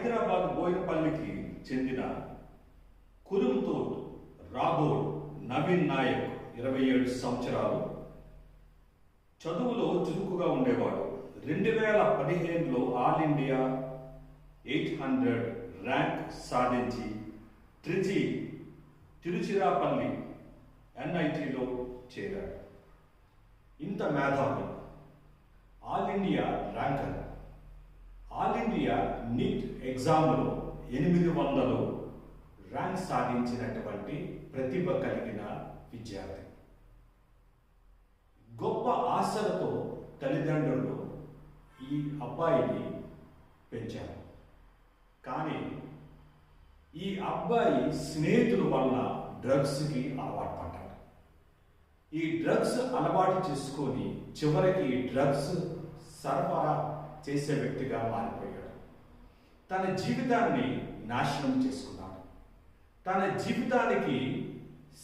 హైదరాబాద్ బోయినపల్లికి చెందిన కురుంతోట్ రాఘోడ్ నవీన్ నాయక్ 27 సంవత్సరాలు. చదువులో చురుకుగా ఉండేవాడు. 2015లో ఆల్ ఇండియా 800 ర్యాంక్ సాధించి ట్రిచి తిరుచిరాపల్లి NITలో చేరాడు. ఇంత మేధావి, all India ranker, all India NEET ఎగ్జామ్లో 800 ర్యాంక్ సాధించినటువంటి ప్రతిభ కలిగిన విద్యార్థి. గొప్ప ఆశలతో తల్లిదండ్రులు ఈ అబ్బాయిని పెంచారు. కానీ ఈ అబ్బాయి స్నేహితుల వల్ల డ్రగ్స్కి అలవాటు పడ్డాడు. ఈ డ్రగ్స్ అలవాటు చేసుకొని చివరికి డ్రగ్స్ సరఫరా చేసే వ్యక్తిగా మారిపోయాడు. తన జీవితాన్ని నాశనం చేసుకున్నాడు. తన జీవితానికి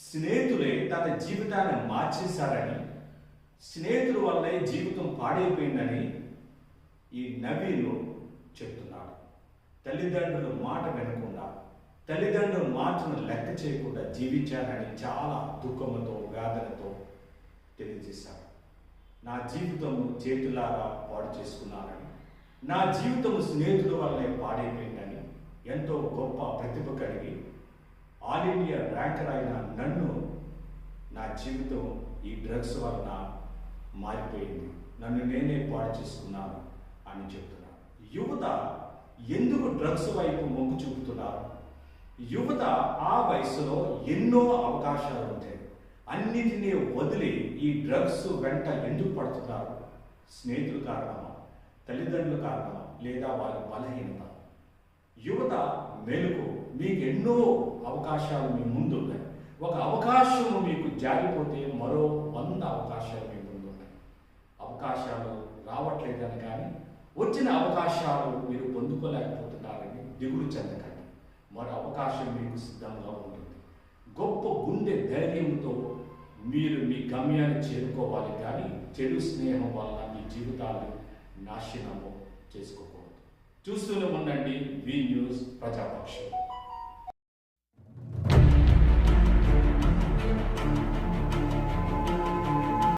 స్నేహితులే తన జీవితాన్ని మార్చేశారని, స్నేహితుల వల్లే జీవితం పాడైపోయిందని ఈ నవీన్ చెప్తున్నాడు. తల్లిదండ్రుల మాట వినకుండా, తల్లిదండ్రుల మాటను లెక్క చేయకుండా జీవించాలని చాలా దుఃఖంతో వేదనతో తెలియజేశాడు. నా జీవితము చేతులారా పాడు చేసుకున్నానని, నా జీవితము స్నేహితుల వల్లే పాడైపోయిందని, ఎంతో గొప్ప ప్రతిభ కలిగి ఆల్ ఇండియా ర్యాంకర్ అయిన నన్ను నా జీవితం ఈ డ్రగ్స్ వలన మారిపోయింది, నన్ను నేనే పాడు చేసుకున్నాను అని చెప్తున్నాను. యువత ఎందుకు డ్రగ్స్ వైపు మొగ్గు చూపుతున్నారు? యువత ఆ వయసులో ఎన్నో అవకాశాలు ఉంటాయి. అన్నిటినీ వదిలి ఈ డ్రగ్స్ వెంట ఎందుకు పడుతున్నారు? స్నేహితుల కారణమా, తల్లిదండ్రుల కారణమా, లేదా వాళ్ళ బలహీనత? యువత మేలుకు, మీకు ఎన్నో అవకాశాలు మీ ముందు ఉన్నాయి. ఒక అవకాశము మీకు జారిపోతే మరో 100 అవకాశాలు మీ ముందు ఉన్నాయి. అవకాశాలు రావట్లేదని కానీ, వచ్చిన అవకాశాలు మీరు పొందుకోలేకపోతున్నారని దిగులు చెందకండి. మరో అవకాశం మీకు సిద్ధంగా ఉంటుంది. గొప్ప గుండె ధైర్యంతో మీరు మీ గమ్యాన్ని చేరుకోవాలి, కానీ చెడు స్నేహం వల్ల మీ జీవితాన్ని నాశనము చేసుకోకూడదు. చూస్తూనే ఉండండి వి న్యూస్ ప్రజాపక్షం.